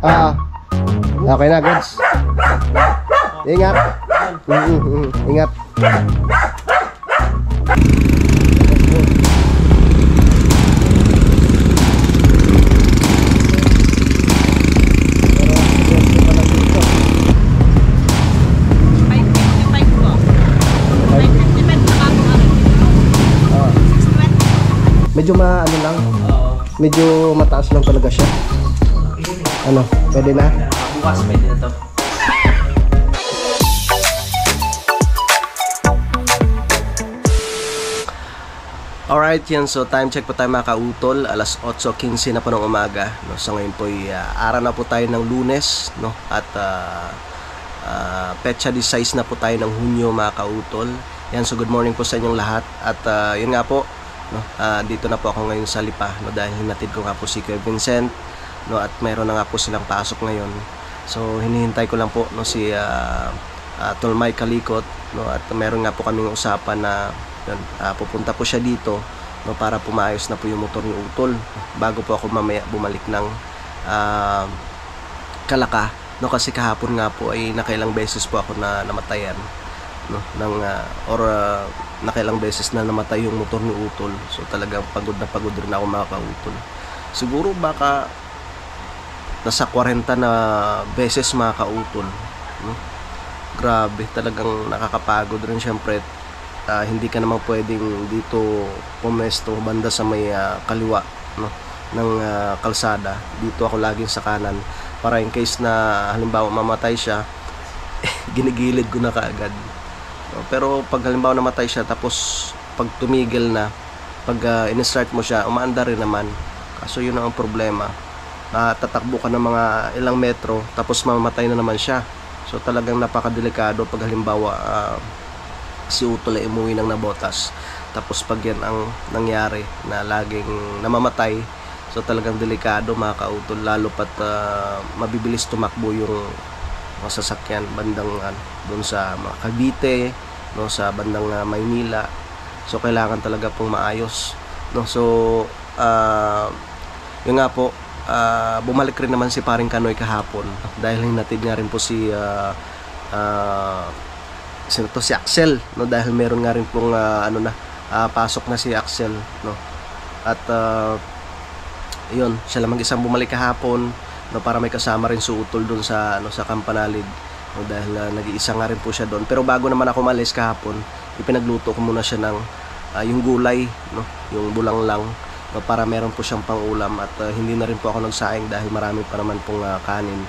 Ah, okay na, goods. Ingat. Ingat. Medyo ano lang. Medyo mataas lang talaga siya. Ano, pwede na? Bukas pwede na to. Alright, yan. So, time check po tayo mga kautol. Alas 8:15 na po ng umaga. No? So, ngayon po araw na po tayo ng Lunes. No? At petsa 16 na po tayo ng Hunyo mga kautol. Yan, so good morning po sa inyong lahat. At yun nga po, no? Dito na po ako ngayon sa Lipa. No? Dahil hinatid ko nga po si Kuya Vincent. No? At mayroon na nga po silang pasok ngayon. So, hinihintay ko lang po no? Si Tolmay Kalikot. No? At meron nga po kaming usapan na yun, pupunta po siya dito no, para pumayos na po yung motor ni Utol bago po ako mamaya bumalik ng Kalaka no, kasi kahapon nga po ay nakailang beses po ako na namatayan no, nakailang beses na namatay yung motor ni Utol. So talagang pagod na pagod rin ako mga kautol. Siguro baka nasa 40 na beses mga kautol no? Grabe, talagang nakakapagod rin syempre. Hindi ka naman pwedeng dito pumesto banda sa may kaliwa no, ng kalsada. Dito ako laging sa kanan para in case na halimbawa mamatay siya ginigilid ko na kaagad no. Pero pag halimbawa namatay siya tapos pag tumigil na, pag in-start mo siya umaanda rin naman. Kaso yun ang problema, tatakbo ka ng mga ilang metro tapos mamatay na naman siya. So talagang napakadelikado pag halimbawa si Utol ay umuwi ng nabotas tapos pag yan ang nangyari na laging namamatay, so talagang delikado mga kautol, lalo pat mabibilis tumakbo yung mga sasakyan bandang doon sa Cavite no, sa bandang Maynila. So kailangan talaga pong maayos no. So yun nga po, bumalik rin naman si Paring Kanoy kahapon dahil hinatid nga rin po si si Axel no, dahil meron nga rin pong pasok na si Axel no. At yun, siya lang mag-isang bumalik kahapon no, para may kasama rin si Utol doon sa sa Campanalid no, dahil nag-iisa nga rin po siya doon. Pero bago naman ako malis kahapon, ipinagluto ko muna siya ng yung gulay no, yung bulang lang no, para meron po siyang pang-ulam. At hindi na rin po ako nagsaing dahil marami pa naman pong kanin.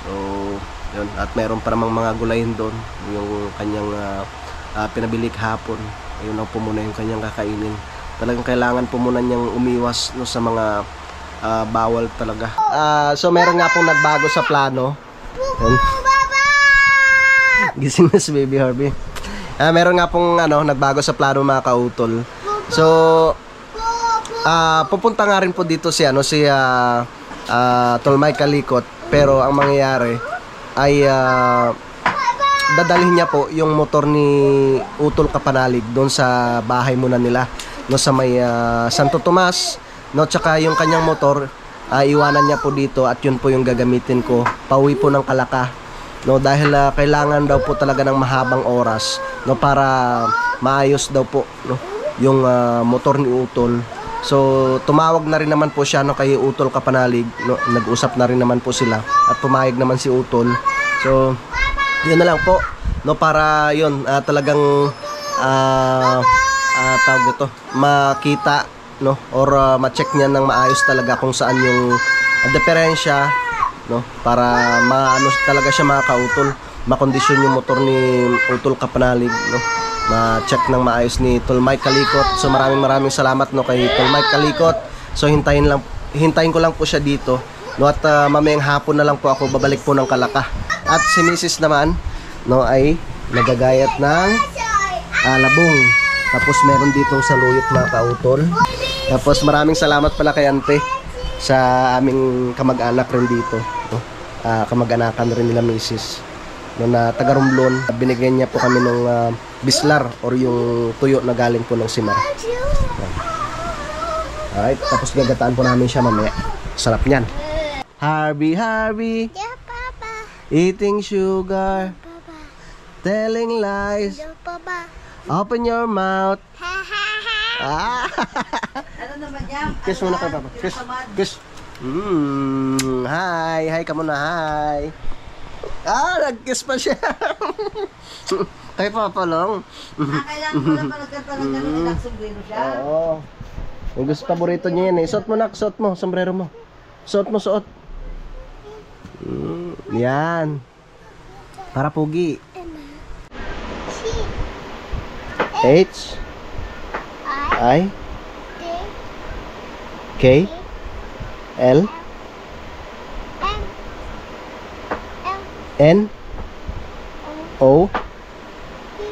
So yun, at meron pa namang mga gulayin doon, yung kanyang pinabili kahapon. Ayun lang po muna yung kanyang kakainin. Talagang kailangan po muna niyang umiwas no, sa mga bawal talaga. So meron nga pong nagbago sa plano. Gising na si Baby Harvey. Meron nga pong nagbago sa plano mga kautol. So pupunta nga rin po dito si Tolmay Kalikot. Pero ang mangyayari ay dadalhin niya po yung motor ni Utol Kapanalig doon sa bahay muna nila no, sa may Santo Tomas no, tsaka yung kanyang motor iwanan niya po dito at yun po yung gagamitin ko pauwi po ng Kalaka no, dahil kailangan daw po talaga ng mahabang oras no, para maayos daw po no, yung motor ni Utol. So tumawag na rin naman po siya no, kay Utol Kapanalig no, nag-usap na rin naman po sila at pumayag naman si Utol. So yun na lang po no, para yun talagang tawag dito makita no, or ma-check niya ng maayos talaga kung saan yung diferensya no, para maano talaga siya mga kautol, makondisyon yung motor ni Utol Kapanalig no, ma-check ng maayos ni Tolmay Kalikot. So maraming salamat no kay Tolmay Kalikot. So hintayin ko lang po siya dito no, at mamayang hapon na lang po ako babalik po ng Kalaka. At si Mrs. naman no ay nagagayat ng labong. Tapos meron ditong saluyot mga kautol. Tapos maraming salamat pala kay Ante sa aming kamag-anak rin dito no? Kamag-anakan rin nila Mrs. no, na taga Romblon. Binigyan niya po kami ng bislar or yung tuyo na galing po ng Simar. Alright, tapos gagataan po namin siya mamaya. Sarap niyan. Harvey, Yeah, Papa. eating sugar, Papa. telling lies. Yeah, Papa. Open your mouth. Ha ha ha. Ah! Ano naman yan? Kiss muna kay Papa. Kiss. Kiss. Hi. Hi ka muna. Hi. Nag-kiss pa siya. Kay Papa lang. Kailangan ko lang pala ganun inaksumbrero siya. Oo. Yung gusto paborito niya yan eh. Suot mo nak. Suot mo. Sombrero mo. Suot mo. Suot. Yan. Para pugi. H I K L N O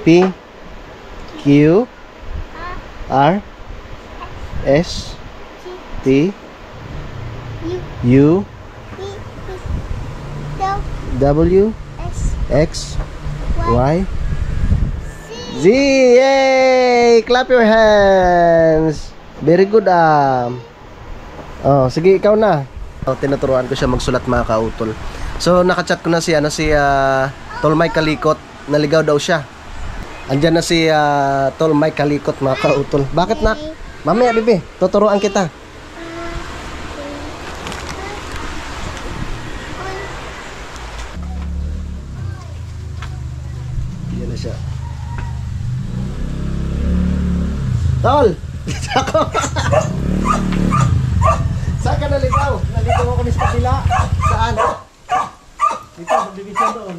P Q R S T U W X Y Z. Yay! Clap your hands. Very good. Oh, sige ikaw na. Tinuturuan ko siya magsulat mga kautol. So nakachat ko na si Tol Mike Kalikot. Naligaw daw siya. Andiyan na si Tol Mike Kalikot mga kautol. Bakit nak? Mamaya bibi, tuturuan kita. Yan na siya. Tol! Ako! Saan ka naligaw? Nandito ako sa kabila. Saan? Dito, sa division doon.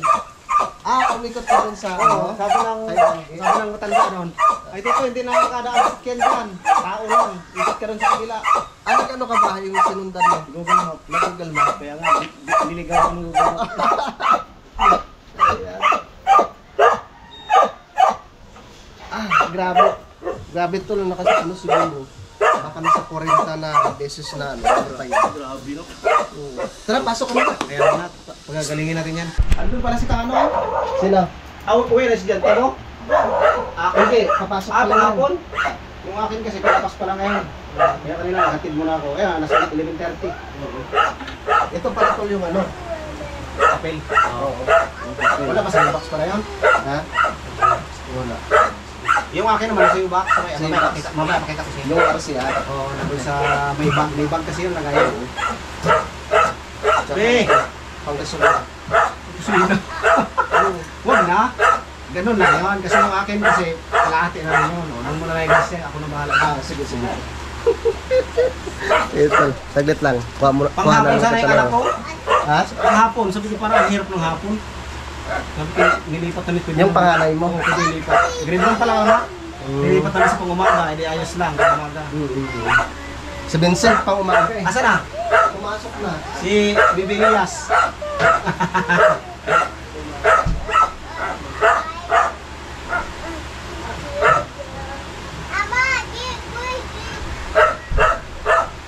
Umikot ka dun sa ano? Sabi ng matanda doon. Ay, dito, hindi na makadaan sa sakyan dyan. Tao lang. Ikot ka doon sa kabila. Ano ka ba yung sinundan mo? Google Map. Google Map. Kaya nga, niligaw ako ng Google Map. Grabe. Grabe to lang nakasi ano siguro. Baka nasa 40 na beses na ano. Grabe, no? Tara, pasok ka na. Kaya na, pagagalingin natin yan. Andun pala si Kano. Sino? Uwi na si Jan Tano. Hindi, papasok ka lang. Panghapon. Yung akin kasi palapas pa lang ngayon. Kaya kanina, nahatid mo na ako. Kaya, nasa 11:30. Ito pala tol yung ano. Apel. Oo. Wala pa sa box pala yun. Ha? Wala. Yung akin naman nasa yung box. Sa yung box. Mamaya makita ko siya. Yung RC ha? Oo, nandun sa may bag. May bag kasi yun lagayan. Be! Panggasolina. Huwag na. Ganun na yun. Kasi yung akin kasi kalahati na rin yun. Nung mo na lang kasi ako na bahala. Sige, sige. Ito, saglit lang. Kuha mo na. Panghapon sana yung anak ko. Ha? Panghapon. Sabi ko parang ang hirap ng hapon. Sabi ko nilipat namin ko. Yung panganay mo? Oo, pwede nilipat. Grade 1 pa lang ako. Nilipat namin sa pangumaga. Hindi ayos lang. Pangumaga. Si Vincent pang umaga eh. Asa na? Pumasok na. Si Bibi Elias.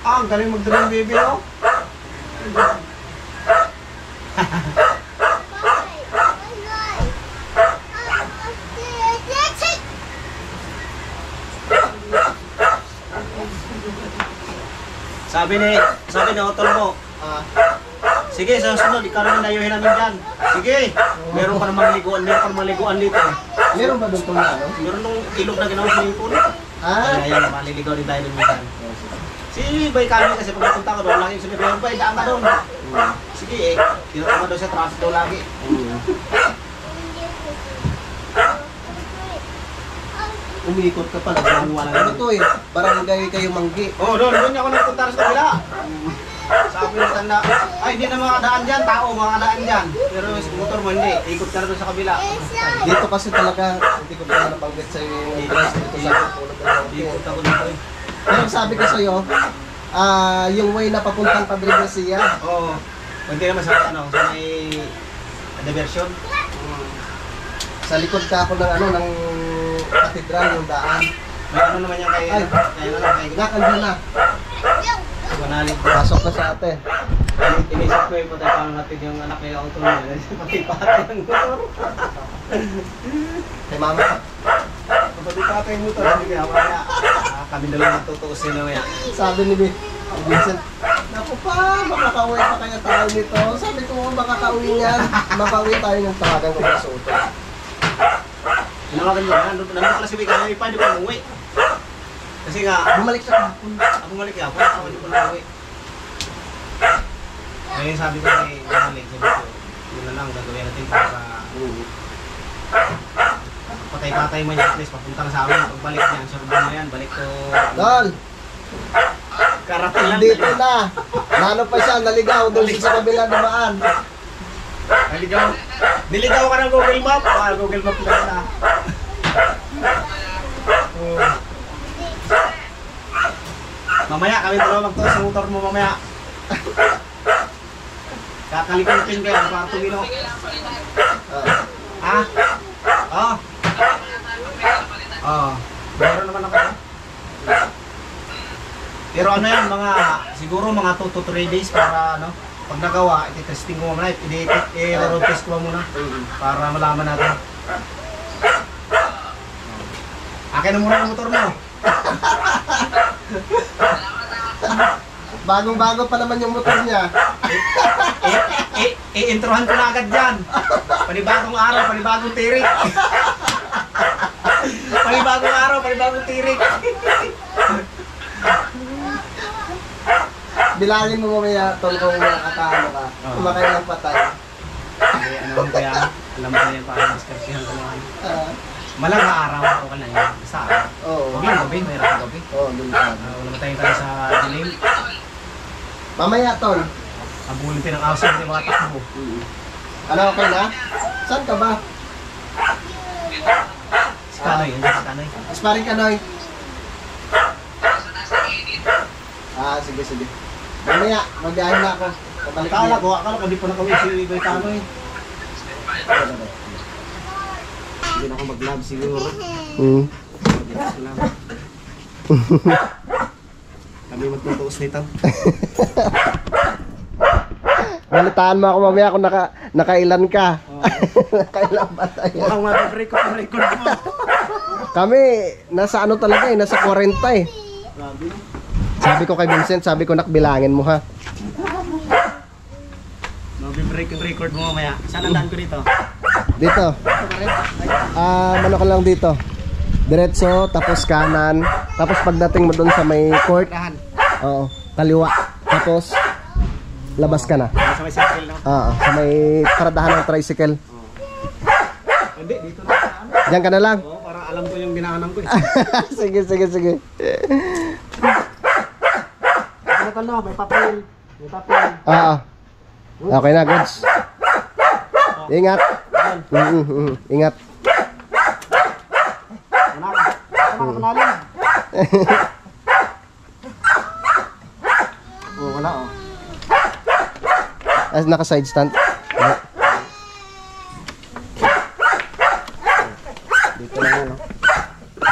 Ang galing magdala ng baby, oh. Sabi ni Otol mo, sige, sa susunod, ikaw naman nayuhin namin dyan. Sige, meron pa namang liguan dito. Meron ba doon tong ano? Meron nung ilog na ginawa sa lingkod. Ah? Kaya yan, maliligaw din tayo dun minsan. Si Bay kami kasi pag napunta ko doon, lagi sabi ko, Bay, daan ka doon. Sige eh, tinutama daw sa traffic daw lagi. Umiikot ka pala. Ano to eh? Barangay kayo Manggi. Oh, doon ako nagpunta sa kabila. Sabi ng tanda, ay hindi na makadaan dyan, tao makadaan dyan. Pero yung motor mo hindi, ikot ka na doon sa kabila. Dito kasi talaga, hindi ko pa nabanggit sa iyo yung address dito sa Pulot ng Manggi. Ikot ako dito eh. Pero sabi ko sa iyo, yung way na papuntang Padre Garcia. Oo, hindi naman sa ano, sa may diversion. Sa likod ka ako ng ano, ng katedral, yung daan. May ano naman yan kay, Ay. kay Nakandyan na. Manalig. Pasok na sa ate. Inisip ko yung patay parang natin yung anak nila auto nila. Pati-patay ang motor. Kay mama. Pati-patay ang motor. Hindi kaya kami dalawa natutuusin na maya. Sabi ni Vincent, Ako pa, makakauwi pa kaya tayo nito. Sabi ko, makakauwi yan. Makauwi tayo ng tawagan ko sa utol. Tinawagan niya, nandun pala si Wika, pa, hindi ko umuwi. Kasi nga, Bumalik sa kapon. bumalik ako, hindi ko na umuwi. Ngayon sabi ko kay Nanaling, sabi ko, yun na lang, gagawin natin para patay-patay mo niya, at least papunta na sa amin. Pagbalik niya, ang surban mo yan, balik ko. Tol, Karating lang. dito na. Nano pa siya, naligaw doon sa kabilang dumaan. Naligaw. Niligaw ka ng Google Map. Google Map lang na. Mamaya kami dalawa magtuwa sa motor mo mamaya. Kakalikutin kayo para tumino. Ha? Oo. Oo. Meron naman ako. Pero ano yan, siguro mga 2 to 3 days para ano, pag nagawa, iti-testing ko muna, i-road test ko muna para malaman natin. Akin na muna ang motor mo. Bagong-bago pa naman yung motor niya. I-introhan ko na agad dyan. Panibagong araw, panibagong tirik. Panibagong araw, panibagong tirik. Bilangin mo mamaya, tol, kung makakaano ka. Kumakain ng patay. Ano mo kaya? Alam mo yan para maskarsihan ko naman. Malang araw ako ka na yan. Sa araw. Oo. Huwag lang gabi, mayroon ka gabi. Oo, dun ka. Wala matay tayo sa dilim. Mamaya, tol. Abulin tayo ng aso, hindi mga takbo. Ano, okay na? Saan ka ba? Si Kanoy, yan si Kanoy. Sparring ka, Noy. Sige, sige. Mamaya, magbiyahin na ako. Pabalik Akala ko di pa nakawin si Iboy Kanoy. Hindi na ako mag-love siguro. Mag-love lang. Kami magtutuos nito. Balitaan mo ako mamaya kung nakailan ka. Nakailan ba tayo? Mukhang mag-record ang record mo. Kami, nasa ano talaga eh, nasa 40 eh. Grabe. Sabi ko kay Vincent, sabi ko nakbilangin mo ha. Mag-break yung record mo mamaya. Saan ang daan ko dito? Dito. Ano ka lang dito. Diretso, tapos kanan. Tapos pagdating mo doon sa may court, Dahan. oo, kaliwa. Tapos, labas ka na. Sa may circle, no? Oo, sa may paradahan ng tricycle. Hindi, dito na sa ano. Diyan ka na lang. Oo, para alam ko yung dinaanan ko eh. Sige, sige, sige. Ano ka no? May papel. May papel. Oo. Okay na, goods. Ingat. Ingat. Ano ka? Ano ka panalim? Oo, wala oh. Naka-side stand. Dito lang yan oh.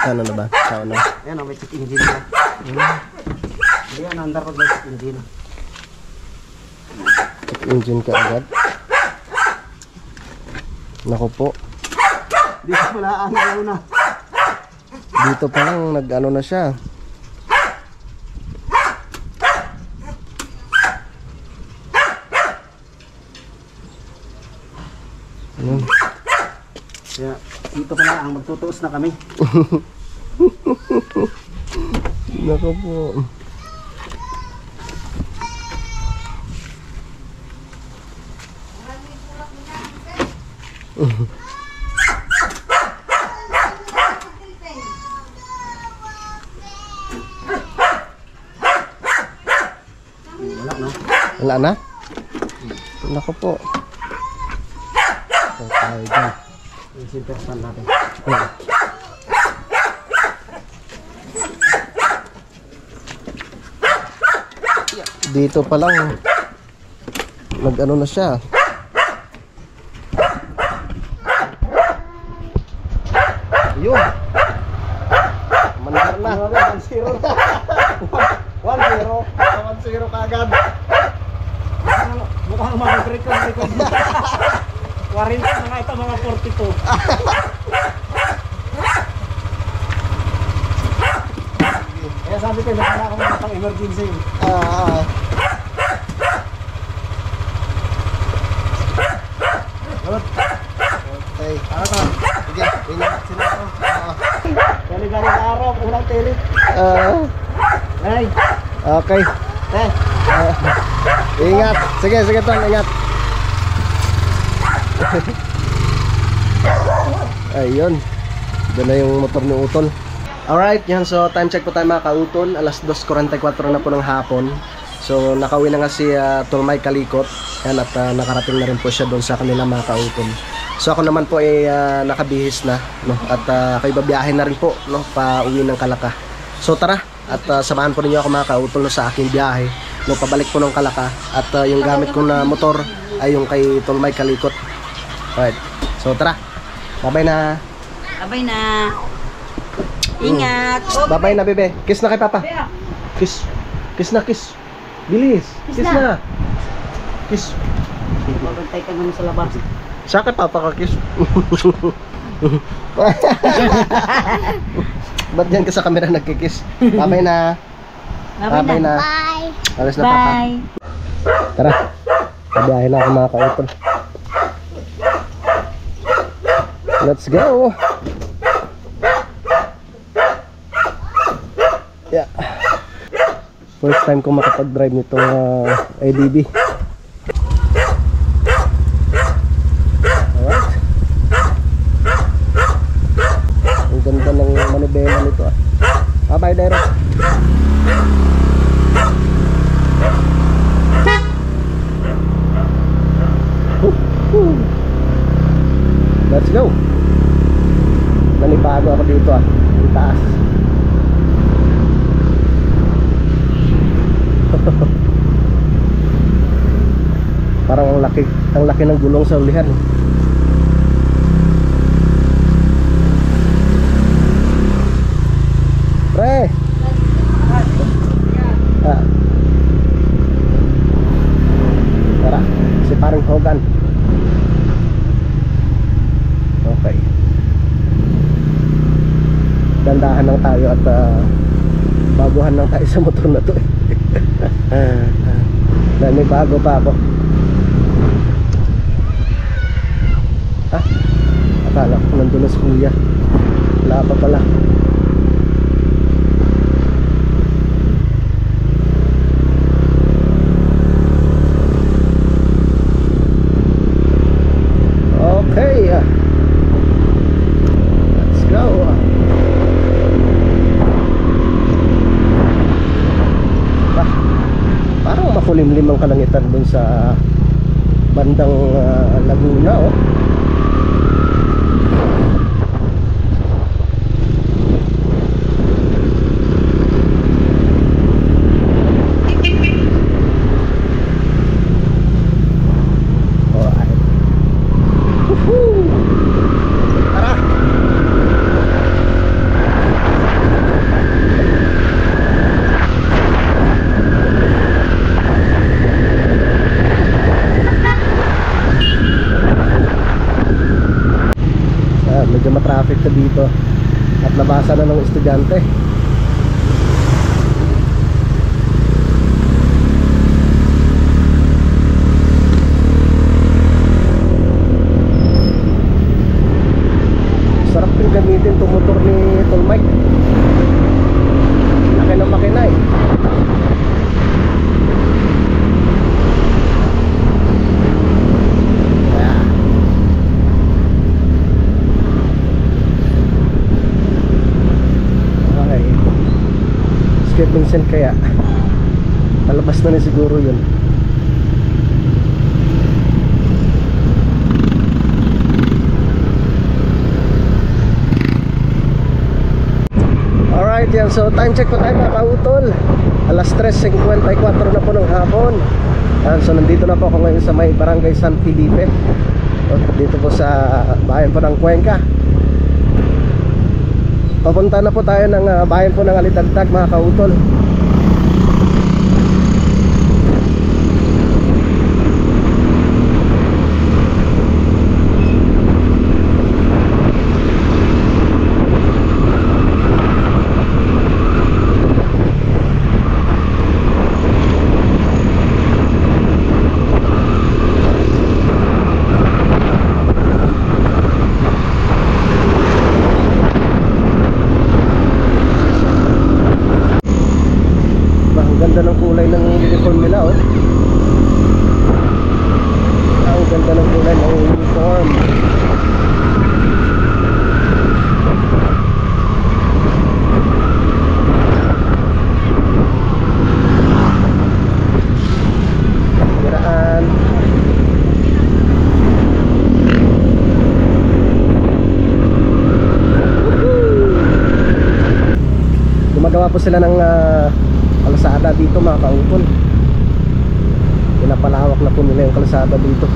Ano na ba? Sa ano? Ayan oh, may check engine na. Hindi yan, under road may check engine. Check engine ka agad. Naku po. Dito pala ang una. Dito pa lang nag-ano na siya. Kaya dito pala ang magtutuos na kami. Naku po. Wala no? Wala na? Naku po. So, tayo dyan. Yung center stand natin. Dito pa lang nag-ano na siya. Ayun. Mandar na. 1-0. 1-0 kagad. Mukhang mag-record. 40 na ito, mga 42. Kaya sabi ko, nakala ko mga pang emergency. Ay, Okay. eh. Ingat. Sige, sige Tol, ingat. Ayun. Doon na yung motor ni Utol. Alright, yan. So, time check po tayo mga kautol. Alas 2:44 na po ng hapon. So, nakauwi na nga si Tol Mike Kalikot. Yan, at nakarating na rin po siya doon sa kanila mga kautol. So, ako naman po ay nakabihis na. No? At kayo babiyahin na rin po, no? Pa uwi ng Kalaka. So, tara. At samahan po ninyo ako mga kautol no, sa aking biyahe. No, pabalik po ng Kalaka. At yung gamit ko na motor ay yung kay Tol Mike Kalikot. Alright. So, tara. Bye-bye na. Abay na. Ingat. Bye-bye na, bebe. Kiss na kay Papa. Kiss. Kiss na, kiss. Bilis. Kiss na. Kiss. Magbantay ka naman sa labas. Sa kay Papa ka kiss. Ba't yan ka sa camera nagkikiss? Bye-bye na. Bye-bye na. Bye. Alas na, Papa. Bye. Tara. Pabiyahe na ako mga kautol. Let's go. Yeah. First time ko makapag-drive nitong ADB. Alright. Ang ganda ng manibela nito ah. Bye-bye, Derek. Let's go. Nanibago ako dito ah. Ang taas. Parang ang laki ng gulong sa ulihan. Pre. Ah. Tara, si parang Hogan. Okay. Dandahan lang tayo at baguhan lang tayo sa motor na to eh. May bago pa ako. Akala ko nandun na si Kuya. Wala pa pala. Okay. Let's go. Parang makulimlim ang kalangitan dun sa bandang Laguna oh. Alright. Woohoo! Tara! Medyo matraffic na dito at nabasa na ng estudyante. Sarap din gamitin itong motor ni Tol Mike. Laki ng makina eh. Skip Vincent kaya palabas na rin siguro yun. Alright yan, so time check po tayo mga kautol. Alas 3:54 na po ng hapon. So nandito na po ako ngayon sa may Barangay San Felipe, dito po sa bayan po ng Cuenca. Papunta na po tayo ng bayan po ng Alitagtag mga kautol. Gumagawa po sila ng kalsada dito mga kautol. Pinapalawak na po nila yung kalsada dito.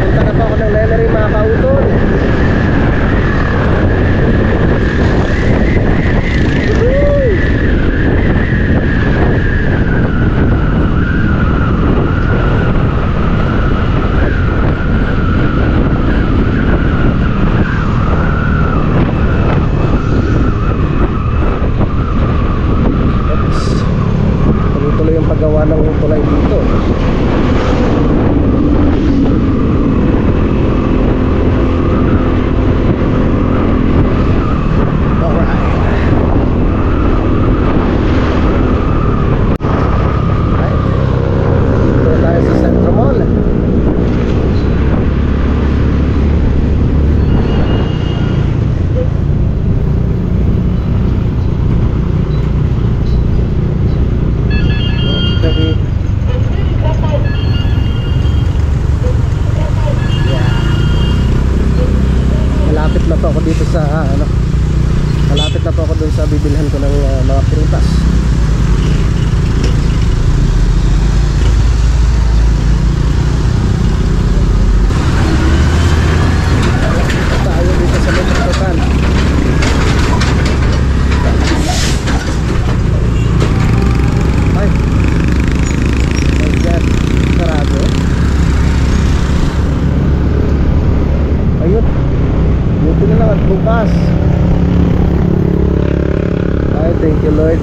Punta na po ako ng Lemery mga kautol. Tuloy-tuloy yung paggawa ng tulay dito. Malapit na po ako dito sa malapit na po ako dun sa bibilhan ko ng mga prutas. Tayo dito sa Metropolitan. Ay, ayan, sarado. Ayun, buti na lang at bukas. Ay, thank you Lord.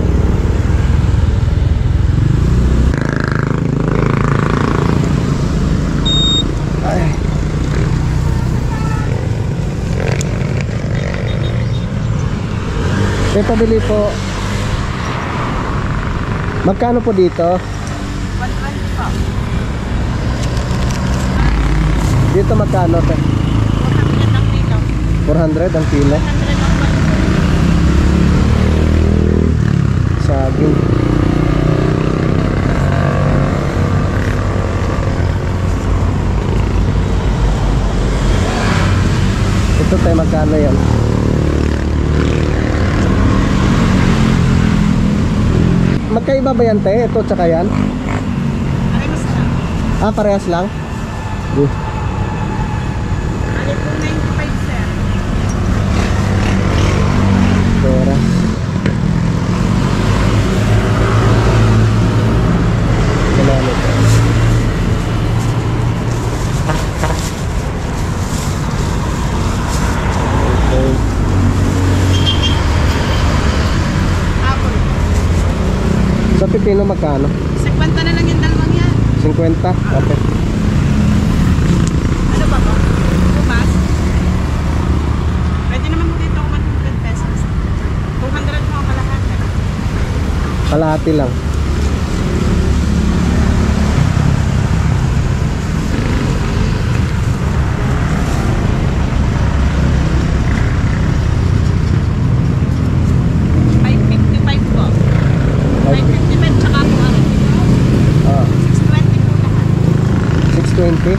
Ay. May pabili po. Magkano po dito? 120 po. Dito magkano? 400 ang kilo. 400 ang kilo. 100 ang kilo. Saging. Ito tayo magkano yan? Magkaiba ba yan te? Ito tsaka yan? Parehas lang. Ah, parehas lang? Ano po 95 sir? Pera. Salamat. Okay. Apple. Sa pipino magkano? 50 na lang yung dalawang yan. 50? Okay. Ano ba ba? Bukas? Pwede naman mo dito 100 pesos. 200 mo ang kalahati. Kalahati lang. $5.55 po. $5.55 tsaka po ang Ah, 6.20 po lahat. 620.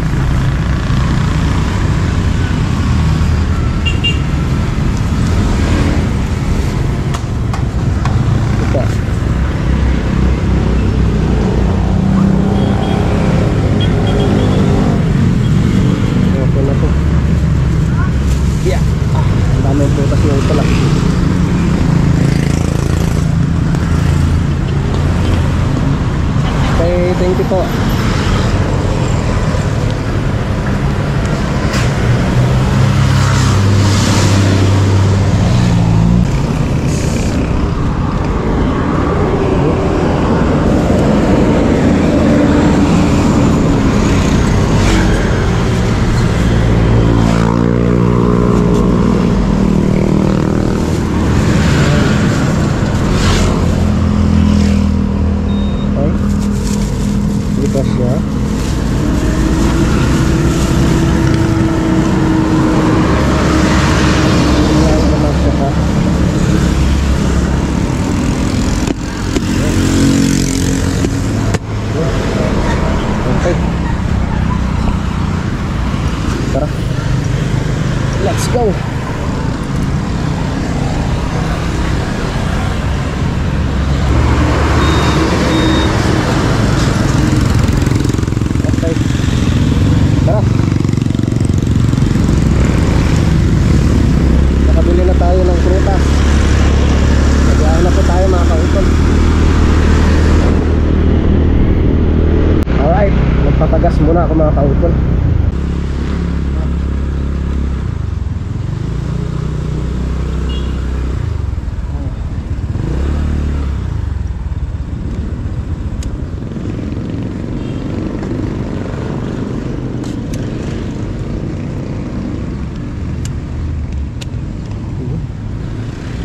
Ito. Okay na to. Yeah. Ah, ang daming butas na ito lang. Okay, thank you po. Okay. Bukas siya.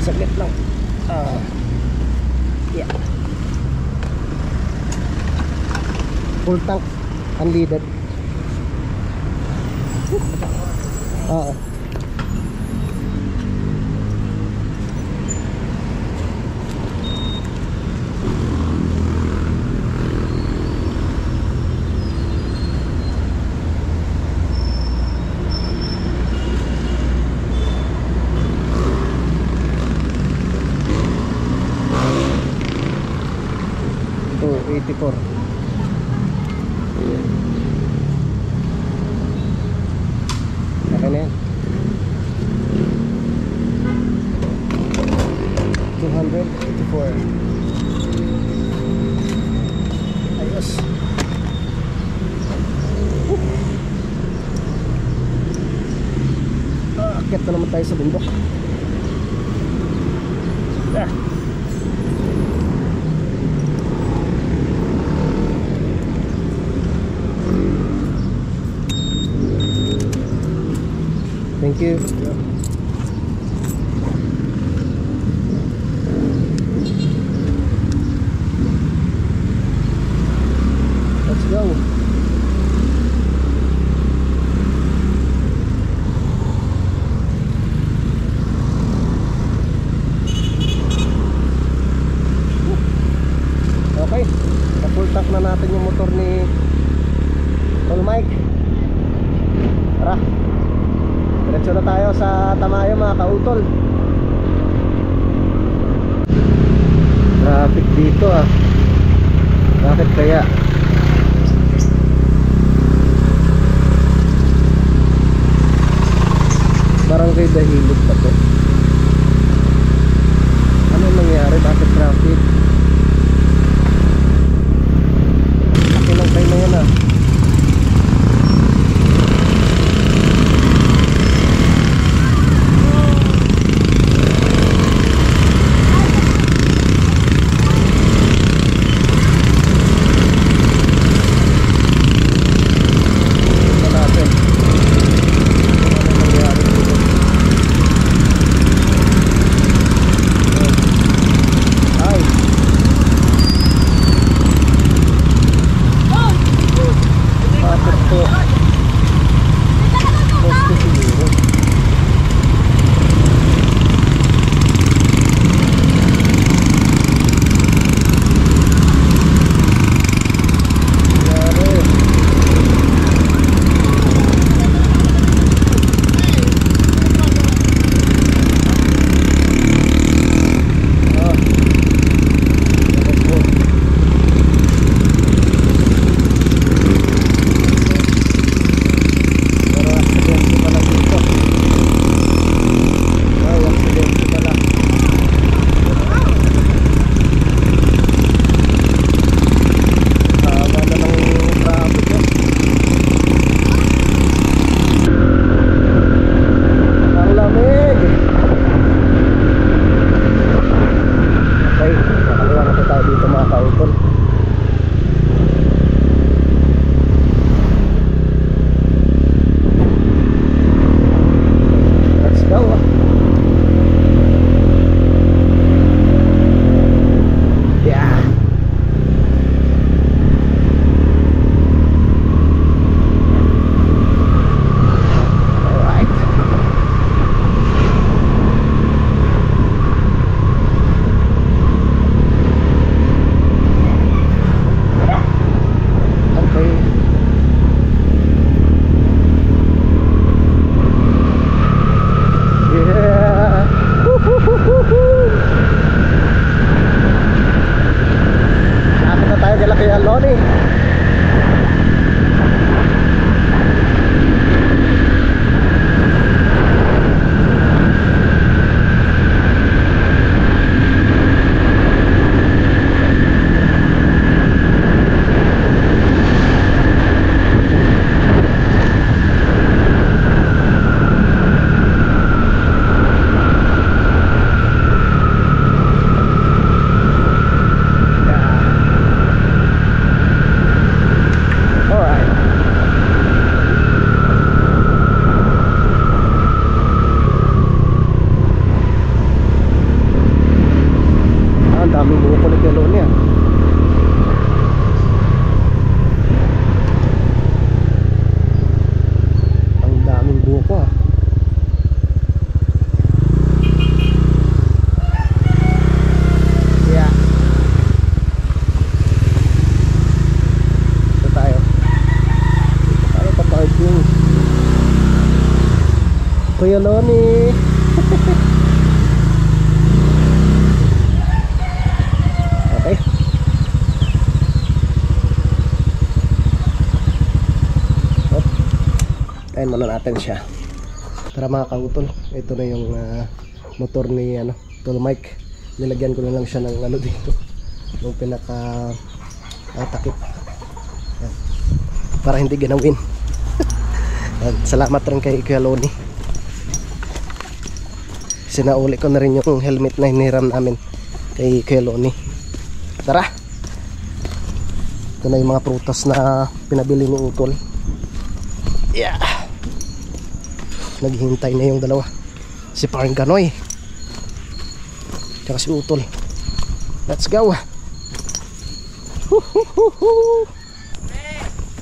Saglit lang. Yeah. Full tank, unleaded. Oo. Oh, 84. Okay na yan. 284. Ayos. Akit na naman tayo sa bundok. Thank you. Let's go. Okay, na-full tank na natin yung motor ni Tol Mike. Tara, diretso na tayo sa Tamayo mga kautol. Traffic dito ah. Bakit kaya? Barangay Dahilog pa to. Ano nangyari? Bakit traffic? Laki lang tayo na yan ah. Okay. Ayan muna natin siya. Tara mga kautol, ito na yung motor ni Tol Mike. Nilagyan ko na lang siya ng dito, yung pinaka takip. Ayan. Para hindi ginawin. Salamat rin kay Kuya Loni. Sinauli ko na rin yung helmet na hiniram namin kay Kuya Loni. Tara. Ito na yung mga prutas na pinabili ni Utol. Yeah. Naghihintay na yung dalawa, si Parang Ganoy tsaka si Utol. Let's go.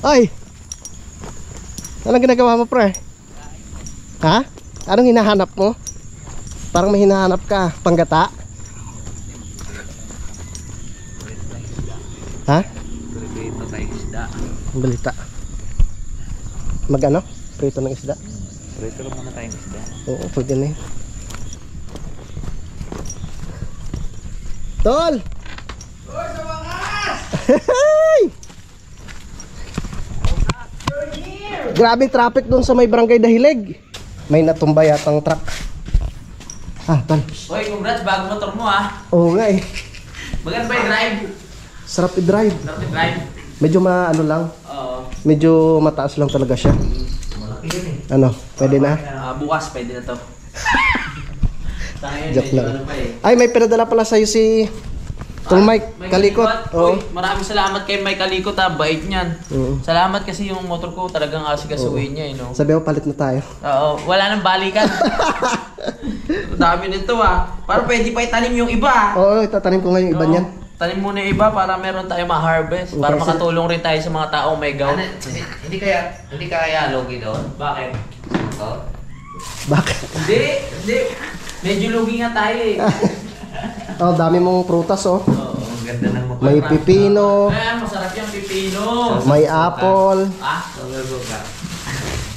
Ay, anong ginagawa mo, pre? Ha? Anong hinahanap mo? Parang may hinahanap ka. Panggata? Ha? Prito tayo isda. Balita. Mag-ano? Prito ng isda? Prito lang muna tayong isda. Oo, pwede na yun. Tol! Uy, sa wakas! Grabe traffic doon sa may barangay Dahilig. May natumba yatang truck. Ah, Tol. Hoy, congrats, bago motor mo ah. Oo nga eh. Maganda ba yung drive? Sarap i-drive. Sarap yung drive? Medyo lang. Oo. Medyo mataas lang talaga siya. Malaki yun eh. Ano, pwede na? Bukas pwede na to. Joke lang. Ay, may pinadala pala sa'yo si Tol Mike Kalikot. Oo. Uy, maraming salamat kay Mike Kalikot ha, bait niyan. Salamat kasi yung motor ko talagang asikasuhin niya eh, no? Sabi mo, palit na tayo. Oo, wala nang balikan. Dami nito ah. Para pwede pa itanim yung iba. Oo, itatanim ko ngayon iba niyan. Tanim muna yung iba para meron tayo ma-harvest. Para Okay, makatulong rin tayo sa mga taong may gout. Hindi kaya logi doon? Bakit? Ito? Bakit? Hindi. Medyo lugi nga tayo eh. Oh, dami mong prutas oh. Oo. Ang ganda ng motor. May pipino, Masarap yung pipino. may apple, Ah? ka.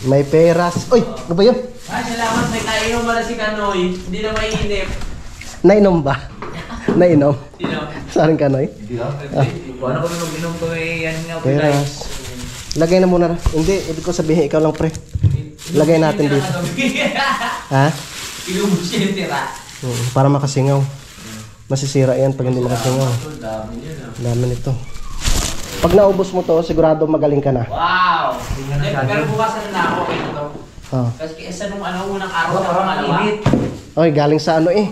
may peras. Uy, ano ba yun? Ay, salamat. May kainom pala si Kanoy. Hindi na mainip. Nainom ba? Nainom? Sino? Saan ka, Noy? Hindi ah. Ano ko nung inom ko eh, yan nga. Peras. Lagay na muna. Hindi, ibig ko sabihin, ikaw lang pre. Lagay natin dito. Ha? Ilubos siya yung tira. Para makasingaw. Masisira yan pag hindi makasingaw. Dami yun ah. Dami nito. Pag naubos mo to, sigurado magaling ka na. Wow! Pero bukasan na ako kayo ito. Oh. Kasi isa nung unang araw sa pangalawa. Oy, galing sa ano eh.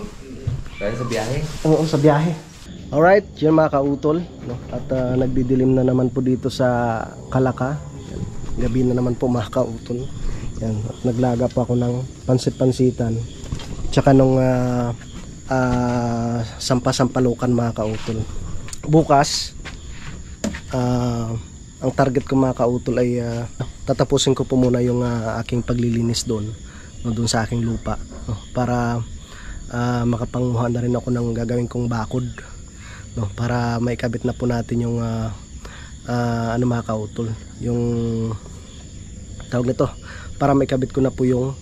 Kaya sa biyahe? Oo, sa biyahe. Alright, yun mga kautol, no? At nagdidilim na naman po dito sa Kalaka. Yan. Gabi na naman po mga kautol. Yan. At naglaga po ako ng pansit-pansitan. Tsaka nung sampasampalukan mga kautol. Bukas, ang target ko mga kautol ay tatapusin ko po muna yung aking paglilinis doon, no, doon sa aking lupa, no, para makapanguha na rin ako ng gagawin kong bakod, no, para maikabit na po natin yung ano mga kautol, yung tawag nito, para maikabit ko na po yung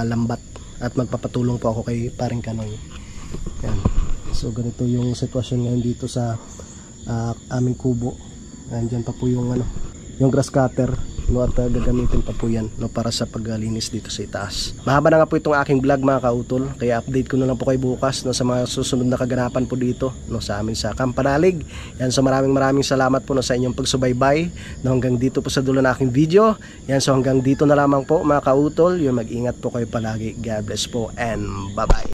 lambat at magpapatulong po ako kay Paring Kanoy. Yan. So ganito yung sitwasyon ngayon dito sa aming kubo. Andyan pa po yung yung grass cutter, no, at gagamitin pa po yan, no, para sa paglinis dito sa itaas. Mahaba na nga po itong aking vlog mga kautol, kaya update ko na lang po kayo bukas, no, sa mga susunod na kaganapan po dito, no, sa amin sa Kampanalig. Yan, so maraming salamat po, no, sa inyong pagsubaybay, no, hanggang dito po sa dulo ng aking video. Yan, so hanggang dito na lamang po mga kautol. Yung mag-ingat po kayo palagi. God bless po and bye bye.